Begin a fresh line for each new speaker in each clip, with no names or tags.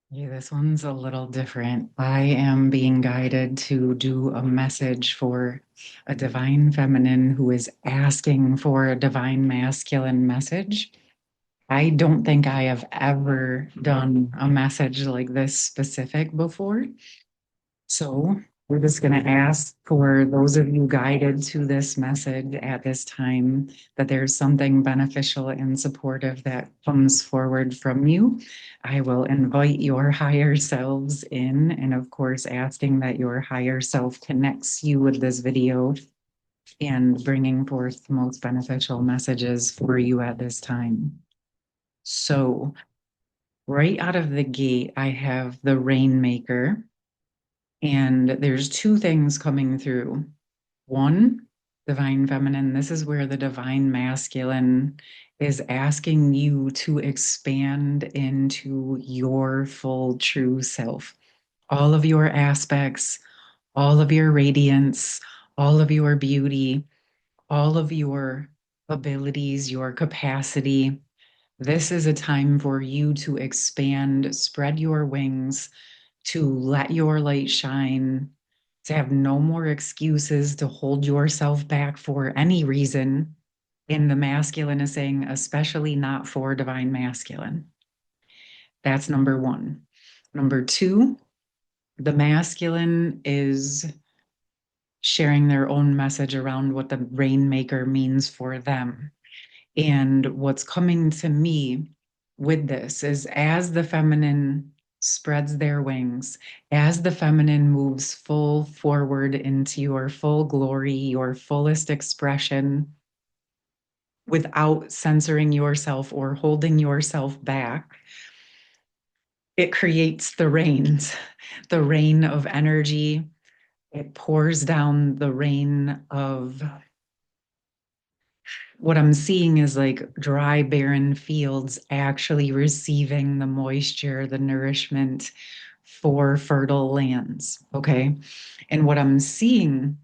Yeah, this one's a little different. I am being guided to do a message for a divine feminine who is asking for a divine masculine message. I don't think I have ever done a message like this specific before. So we're just going to ask for those of you guided to this message at this time that there's something beneficial and supportive that comes forward from you. I will invite your higher selves in, and of course, asking that your higher self connects you with this video and bringing forth the most beneficial messages for you at this time. So, right out of the gate, I have the rainmaker. And there's two things coming through. One, divine feminine. This is where the divine masculine is asking you to expand into your full true self. All of your aspects, all of your radiance, all of your beauty, all of your abilities, your capacity. This is a time for you to expand, spread your wings, to let your light shine, to have no more excuses to hold yourself back for any reason. And the masculine is saying, especially not for divine masculine. That's number one. Number two, the masculine is sharing their own message around what the rainmaker means for them. And what's coming to me with this is as the feminine spreads their wings, as the feminine moves full forward into your full glory, your fullest expression, without censoring yourself or holding yourself back, it creates the rains, the rain of energy. It pours down the rain of what I'm seeing is like dry, barren fields actually receiving the moisture, the nourishment for fertile lands. Okay. And what I'm seeing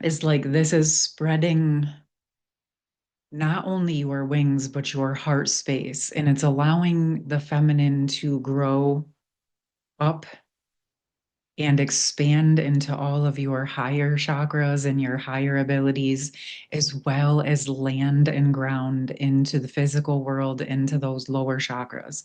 is like this is spreading not only your wings, but your heart space. And it's allowing the feminine to grow up and expand into all of your higher chakras and your higher abilities, as well as land and ground into the physical world, into those lower chakras.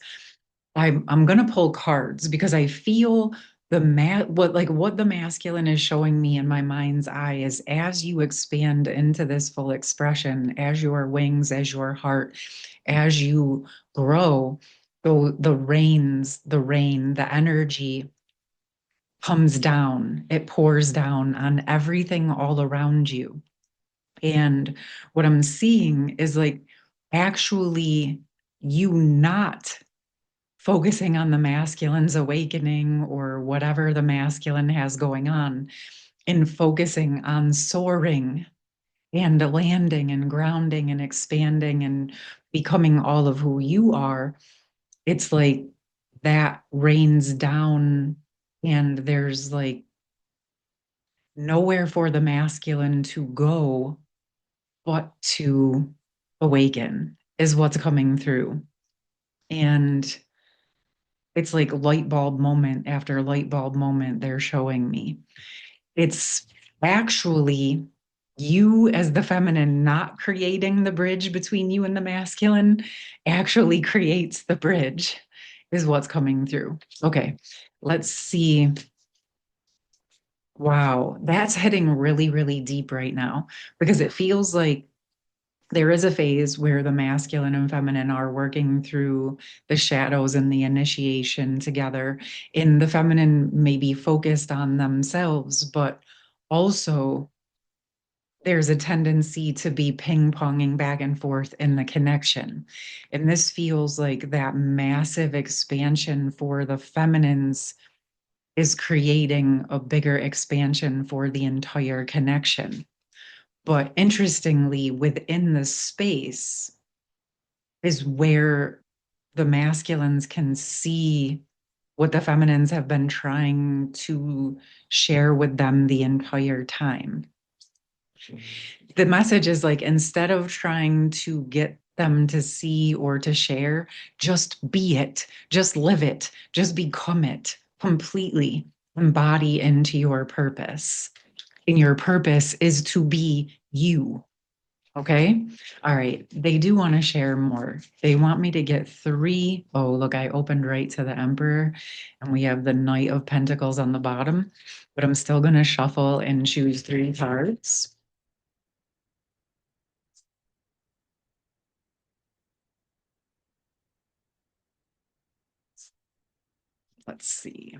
I'm gonna pull cards because I feel what the masculine is showing me in my mind's eye is as you expand into this full expression, as your wings, as your heart, as you grow, the rain, the energy comes down, it pours down on everything all around you. And what I'm seeing is like actually you not focusing on the masculine's awakening or whatever the masculine has going on, and focusing on soaring and landing and grounding and expanding and becoming all of who you are. It's like that rains down, and there's like nowhere for the masculine to go but to awaken is what's coming through. And it's like light bulb moment after light bulb moment they're showing me. It's actually you as the feminine not creating the bridge between you and the masculine actually creates the bridge is what's coming through. Okay, let's see. Wow, that's hitting really, really deep right now because it feels like there is a phase where the masculine and feminine are working through the shadows and the initiation together. And the feminine may be focused on themselves, but also there's a tendency to be ping ponging back and forth in the connection. And this feels like that massive expansion for the feminines is creating a bigger expansion for the entire connection. But interestingly, within the space is where the masculines can see what the feminines have been trying to share with them the entire time. The message is like, instead of trying to get them to see or to share. Just be it, just live it, just become it completely. Embody into your purpose. And your purpose is to be you. Okay. All right. They do want to share more. They want me to get three. Oh, look, I opened right to the Emperor and we have the Knight of Pentacles on the bottom, but I'm still going to shuffle and choose three cards. Let's see.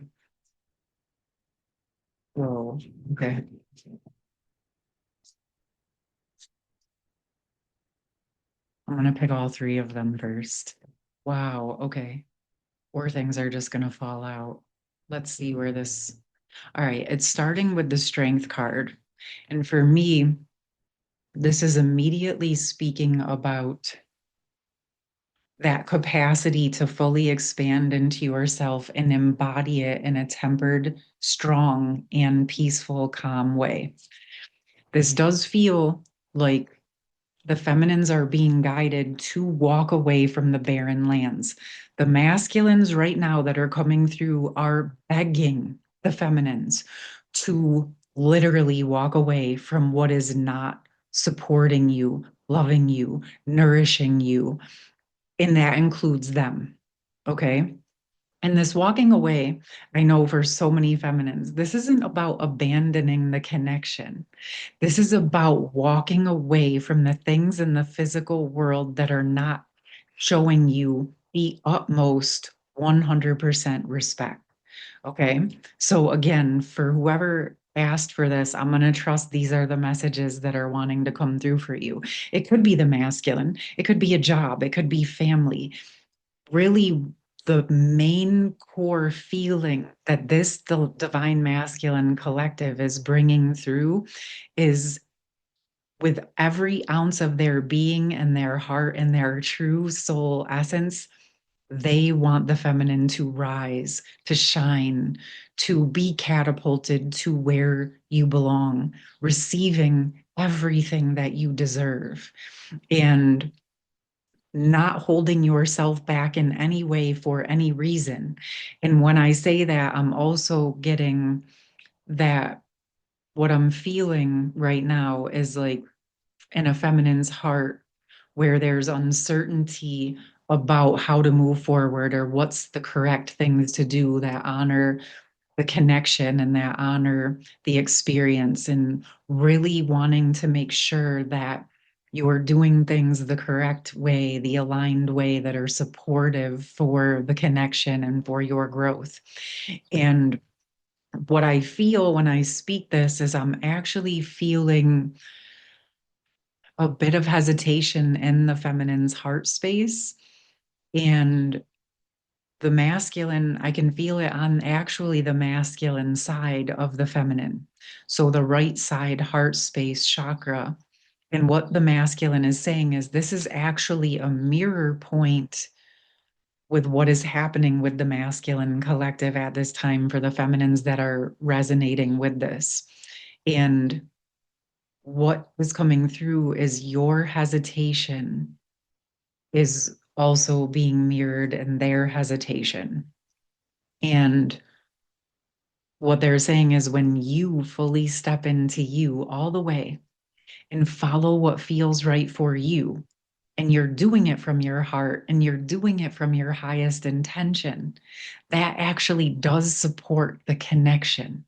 Whoa. Okay. I'm going to pick all three of them first. Wow. Okay. Or things are just going to fall out. Let's see where this. All right. It's starting with the Strength card. And for me, this is immediately speaking about that capacity to fully expand into yourself and embody it in a tempered, strong, and peaceful, calm way. This does feel like the feminines are being guided to walk away from the barren lands. The masculines right now that are coming through are begging the feminines to literally walk away from what is not supporting you, loving you, nourishing you. And that includes them. Okay. And this walking away, I know for so many feminines, this isn't about abandoning the connection. This is about walking away from the things in the physical world that are not showing you the utmost 100% respect. Okay. So, again, for whoever asked for this, I'm going to trust these are the messages that are wanting to come through for you. It could be the masculine, it could be a job, it could be family. Really, the main core feeling that the divine masculine collective is bringing through is with every ounce of their being and their heart and their true soul essence, they want the feminine to rise, to shine, to be catapulted to where you belong, receiving everything that you deserve, and not holding yourself back in any way for any reason. And when I say that, I'm also getting that what I'm feeling right now is like in a feminine's heart where there's uncertainty about how to move forward or what's the correct things to do that honor the connection and that honor the experience, and really wanting to make sure that you're doing things the correct way, the aligned way that are supportive for the connection and for your growth. And what I feel when I speak this is I'm actually feeling a bit of hesitation in the feminine's heart space. And the masculine, I can feel it on actually the masculine side of the feminine. So the right side heart space chakra. And what the masculine is saying is this is actually a mirror point with what is happening with the masculine collective at this time for the feminines that are resonating with this. And what is coming through is your hesitation is also being mirrored in their hesitation. And what they're saying is when you fully step into you all the way and follow what feels right for you, and you're doing it from your heart and you're doing it from your highest intention, that actually does support the connection.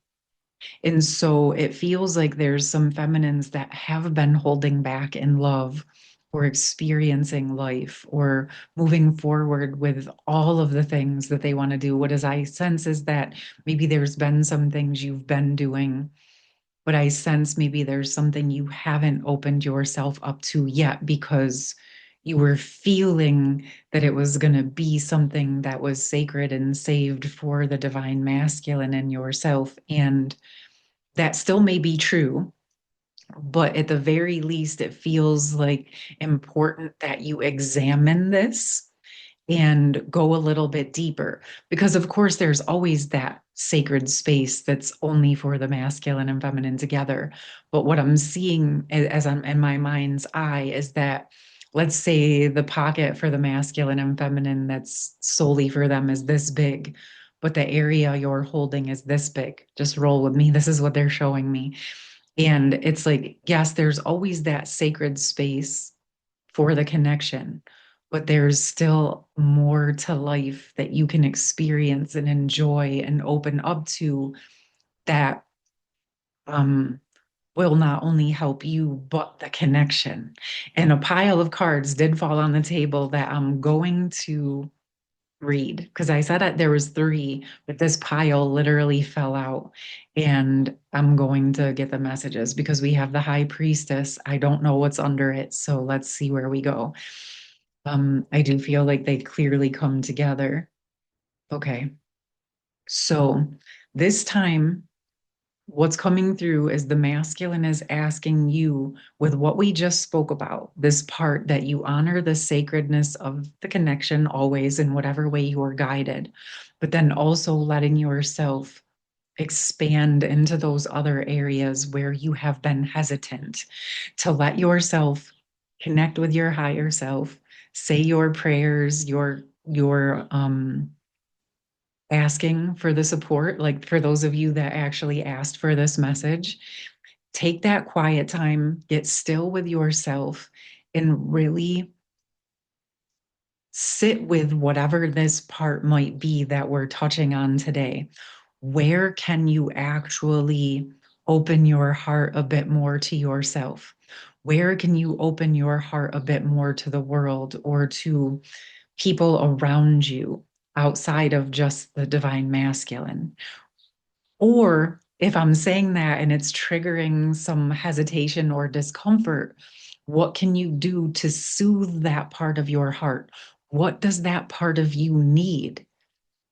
And so it feels like there's some feminines that have been holding back in love or experiencing life or moving forward with all of the things that they want to do. What as I sense is that maybe there's been some things you've been doing, but I sense maybe there's something you haven't opened yourself up to yet because you were feeling that it was going to be something that was sacred and saved for the divine masculine in yourself. And that still may be true, but at the very least, it feels like important that you examine this and go a little bit deeper. Because, of course, there's always that sacred space that's only for the masculine and feminine together. But what I'm seeing as I'm in my mind's eye is that let's say the pocket for the masculine and feminine that's solely for them is this big, but the area you're holding is this big. Just roll with me. This is what they're showing me. And it's like, yes, there's always that sacred space for the connection, but there's still more to life that you can experience and enjoy and open up to that um, will not only help you, but the connection. And a pile of cards did fall on the table that I'm going to read because I said that there was three, but this pile literally fell out. And I'm going to get the messages because we have the high priestess. I don't know what's under it, so let's see where we go. I do feel like they clearly come together. Okay. So this time, what's coming through is the masculine is asking you, with what we just spoke about, this part that you honor the sacredness of the connection always in whatever way you are guided, but then also letting yourself expand into those other areas where you have been hesitant, to let yourself connect with your higher self, say your prayers, your asking for the support, like for those of you that actually asked for this message, take that quiet time, get still with yourself, and really sit with whatever this part might be that we're touching on today. Where can you actually open your heart a bit more to yourself? Where can you open your heart a bit more to the world or to people around you outside of just the divine masculine? Or if I'm saying that and it's triggering some hesitation or discomfort, what can you do to soothe that part of your heart? What does that part of you need?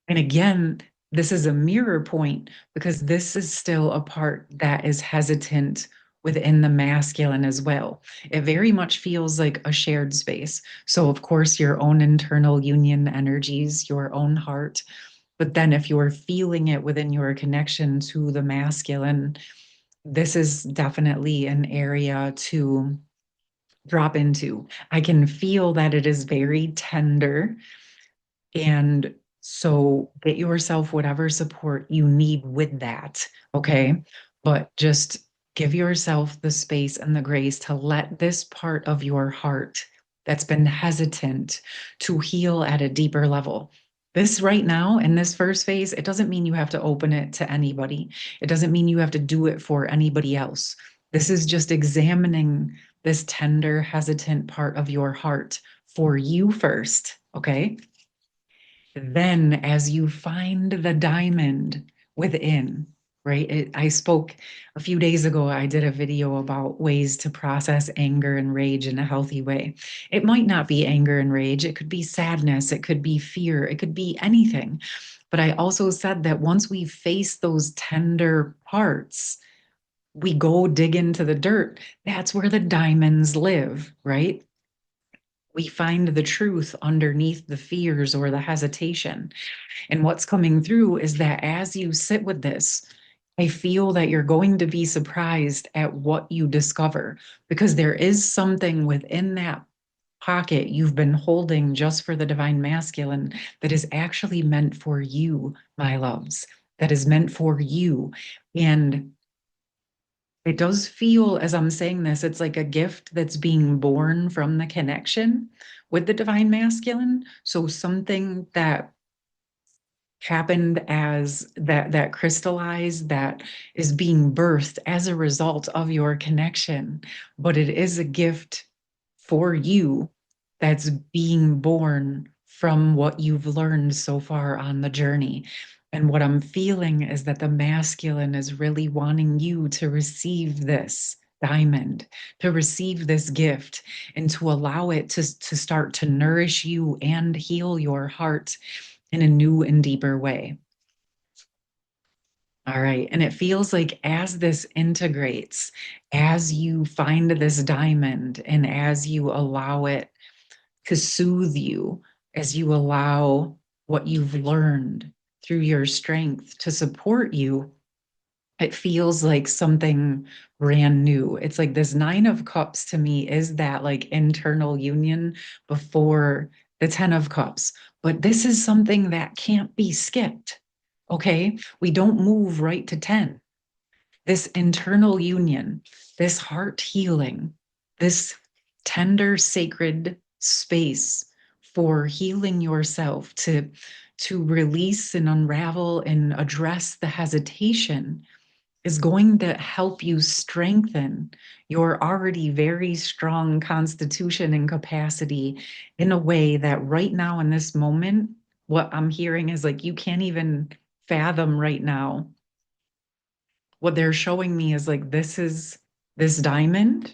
And again, this is a mirror point because this is still a part that is hesitant within the masculine as well. It very much feels like a shared space. So, of course, your own internal union energies, your own heart. But then, if you're feeling it within your connection to the masculine, this is definitely an area to drop into. I can feel that it is very tender, and so get yourself whatever support you need with that, okay? But just give yourself the space and the grace to let this part of your heart that's been hesitant to heal at a deeper level. This right now, in this first phase, it doesn't mean you have to open it to anybody. It doesn't mean you have to do it for anybody else. This is just examining this tender, hesitant part of your heart for you first, okay? Then as you find the diamond within, right? I spoke a few days ago, I did a video about ways to process anger and rage in a healthy way. It might not be anger and rage, it could be sadness, it could be fear, it could be anything. But I also said that once we face those tender parts, we go dig into the dirt. That's where the diamonds live, right? We find the truth underneath the fears or the hesitation. And what's coming through is that as you sit with this, I feel that you're going to be surprised at what you discover because there is something within that pocket you've been holding just for the divine masculine that is actually meant for you, my loves, that is meant for you. And it does feel, as I'm saying this, it's like a gift that's being born from the connection with the divine masculine. So something that happened as that crystallized that is being birthed as a result of your connection, but it is a gift for you that's being born from what you've learned so far on the journey. And what I'm feeling is that the masculine is really wanting you to receive this diamond, to receive this gift, and to allow it to start to nourish you and heal your heart in a new and deeper way. All right. And it feels like as this integrates, as you find this diamond and as you allow it to soothe you, as you allow what you've learned through your strength to support you, It feels like something brand new. It's like this Nine of Cups to me is that like internal union before the Ten of Cups. But this is something that can't be skipped. Okay. We don't move right to 10. This internal union, this heart healing, this tender, sacred space for healing yourself to release and unravel and address the hesitation is going to help you strengthen your already very strong constitution and capacity in a way that right now in this moment, what I'm hearing is like you can't even fathom right now. What they're showing me is like this is this diamond.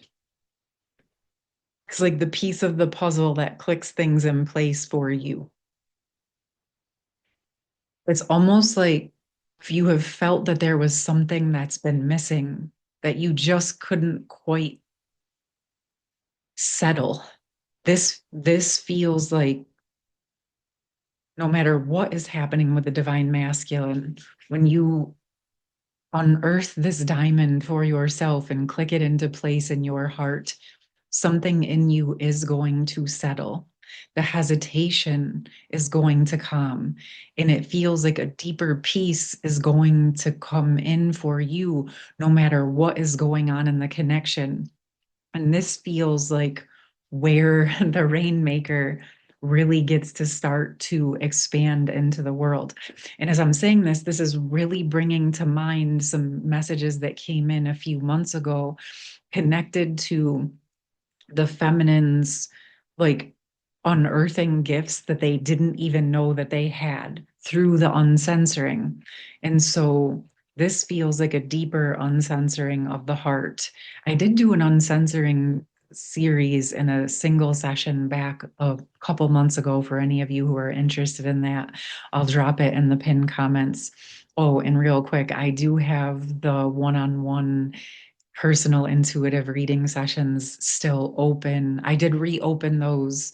It's like the piece of the puzzle that clicks things in place for you. It's almost like if you have felt that there was something that's been missing that you just couldn't quite settle. This feels like no matter what is happening with the divine masculine, when you unearth this diamond for yourself and click it into place in your heart, something in you is going to settle. The hesitation is going to calm, and it feels like a deeper peace is going to come in for you, no matter what is going on in the connection. And this feels like where the rainmaker really gets to start to expand into the world. And as I'm saying this, this is really bringing to mind some messages that came in a few months ago connected to the feminines like unearthing gifts that they didn't even know that they had through the uncensoring. And so this feels like a deeper uncensoring of the heart. I did do an uncensoring series in a single session back a couple months ago for any of you who are interested in that. I'll drop it in the pinned comments. Oh, and real quick, I do have the one-on-one personal intuitive reading sessions still open. I did reopen those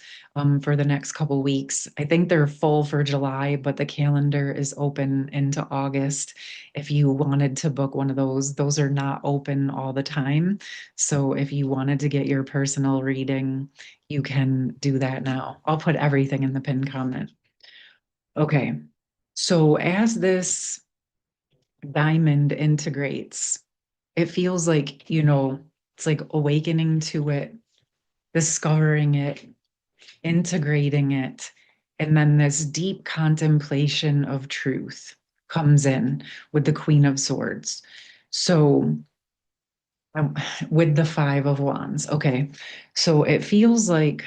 for the next couple weeks. I think they're full for July, but the calendar is open into August. If you wanted to book one of those are not open all the time. So if you wanted to get your personal reading, you can do that now. I'll put everything in the pinned comment. Okay. So as this diamond integrates, it feels like, it's like awakening to it, discovering it, integrating it. And then this deep contemplation of truth comes in with the Queen of Swords. So, um, with the Five of Wands. Okay. So it feels like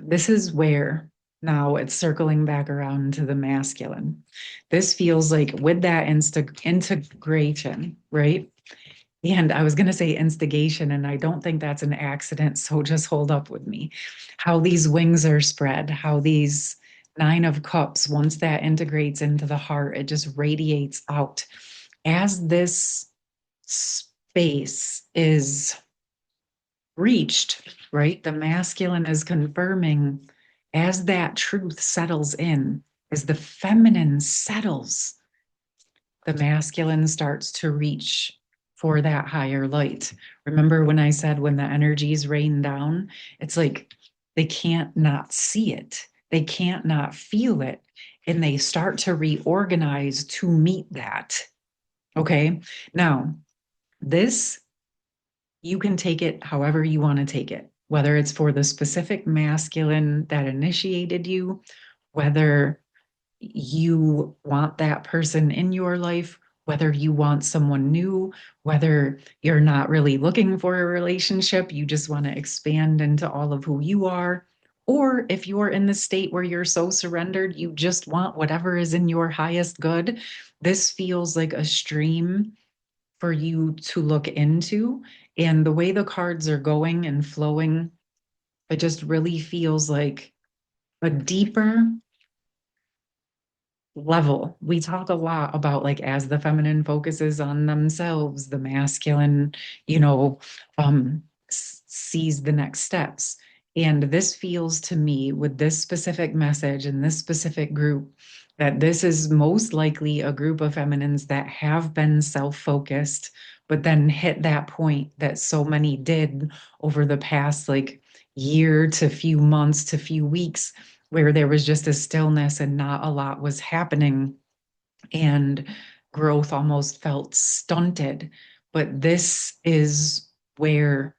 this is where now it's circling back around to the masculine. This feels like with that integration, right? And I was going to say instigation, and I don't think that's an accident. So just hold up with me. How these wings are spread, how these Nine of Cups, once that integrates into the heart, it just radiates out. As this space is reached, right? The masculine is confirming as that truth settles in, as the feminine settles, the masculine starts to reach for that higher light. Remember when I said when the energies rain down, it's like they can't not see it, they can't not feel it, and they start to reorganize to meet that. Okay. Now, this, you can take it however you want to take it, whether it's for the specific masculine that initiated you, whether you want that person in your life, whether you want someone new, whether you're not really looking for a relationship, you just want to expand into all of who you are. Or if you're in the state where you're so surrendered, you just want whatever is in your highest good, this feels like a stream for you to look into. And the way the cards are going and flowing, it just really feels like a deeper level. We talk a lot about like as the feminine focuses on themselves, the masculine, you know, sees the next steps. And this feels to me with this specific message and this specific group that this is most likely a group of feminines that have been self-focused, but then hit that point that so many did over the past like year to few months to few weeks, where there was just a stillness and not a lot was happening, and growth almost felt stunted. But this is where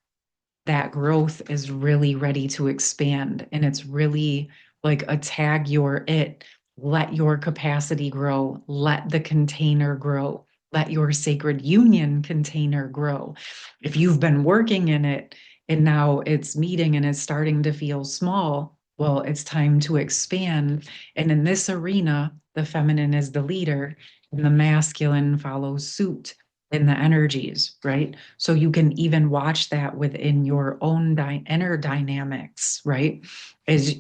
that growth is really ready to expand. And it's really like a tag your it, let your capacity grow, let the container grow, let your sacred union container grow. If you've been working in it and now it's meeting and it's starting to feel small, well, it's time to expand. And in this arena, the feminine is the leader and the masculine follows suit in the energies, right? So you can even watch that within your own inner dynamics, right? As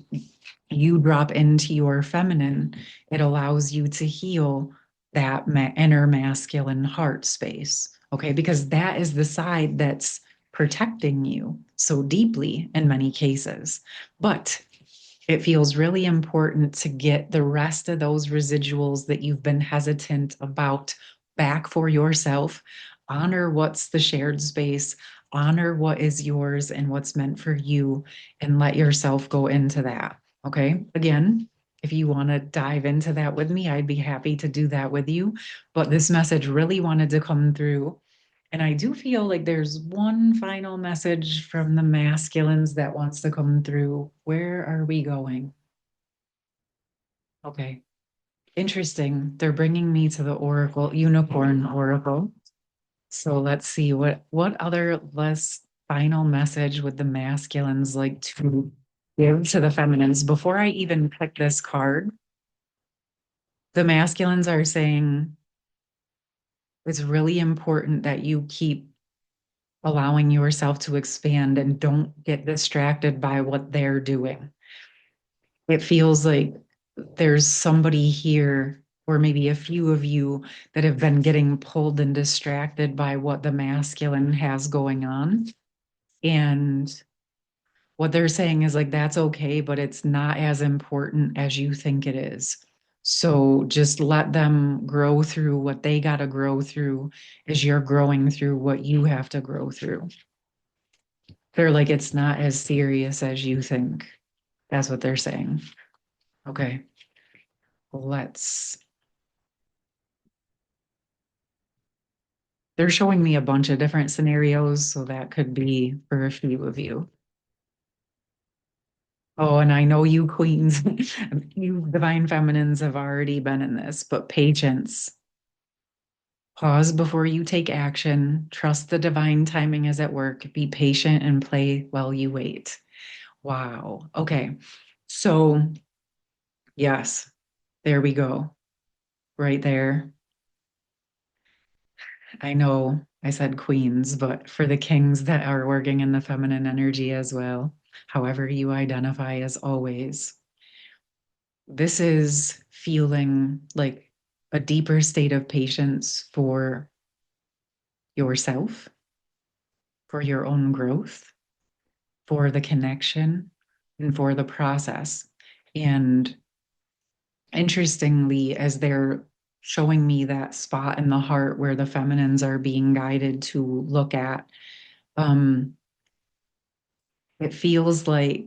you drop into your feminine, it allows you to heal that inner masculine heart space, okay? Because that is the side that's protecting you so deeply in many cases. But it feels really important to get the rest of those residuals that you've been hesitant about back for yourself. Honor what's the shared space, honor what is yours and what's meant for you, and let yourself go into that. Okay. Again, if you want to dive into that with me, I'd be happy to do that with you. But this message really wanted to come through. And I do feel like there's one final message from the masculines that wants to come through. Where are we going? Okay. Interesting. They're bringing me to the Oracle, Unicorn Oracle. So let's see what other less final message would the masculines like to give to the feminines before I even pick this card. The masculines are saying it's really important that you keep allowing yourself to expand and don't get distracted by what they're doing. It feels like there's somebody here, or maybe a few of you, that have been getting pulled and distracted by what the masculine has going on. And what they're saying is like, that's okay, but it's not as important as you think it is. So just let them grow through what they got to grow through as you're growing through what you have to grow through. They're like, it's not as serious as you think. That's what they're saying. Okay, let's. They're showing me a bunch of different scenarios, so that could be for a few of you. Oh, and I know you queens, you divine feminines have already been in this, but patience. Pause before you take action. Trust the divine timing is at work. Be patient and play while you wait. Wow. Okay. So, yes, there we go. Right there. I know I said queens, but for the kings that are working in the feminine energy as well, however you identify as always, this is feeling like a deeper state of patience for yourself, for your own growth, for the connection, and for the process. And interestingly, as they're showing me that spot in the heart where the feminines are being guided to look at, um, it feels like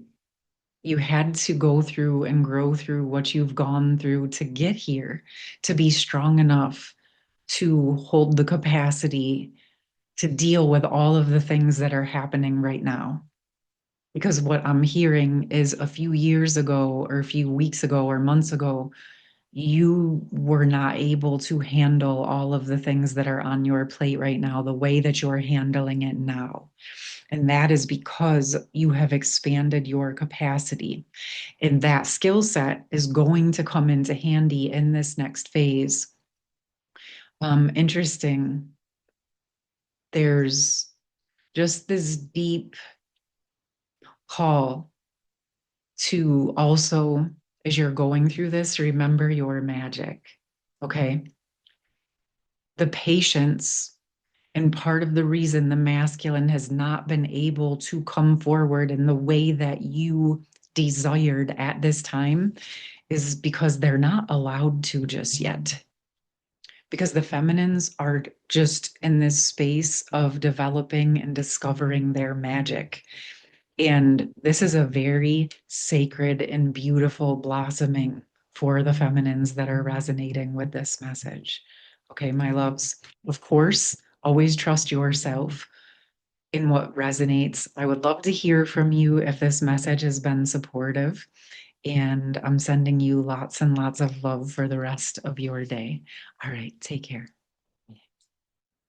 you had to go through and grow through what you've gone through to get here, to be strong enough to hold the capacity to deal with all of the things that are happening right now. Because what I'm hearing is a few years ago, or a few weeks ago, or months ago, you were not able to handle all of the things that are on your plate right now the way that you're handling it now. And that is because you have expanded your capacity. And that skill set is going to come into handy in this next phase. Interesting. There's just this deep call to also, as you're going through this, remember your magic. Okay. The patience, and part of the reason the masculine has not been able to come forward in the way that you desired at this time is because they're not allowed to just yet. Because the feminines are just in this space of developing and discovering their magic. And this is a very sacred and beautiful blossoming for the feminines that are resonating with this message. Okay, my loves, of course, always trust yourself in what resonates. I would love to hear from you if this message has been supportive. And I'm sending you lots and lots of love for the rest of your day. All right, take care.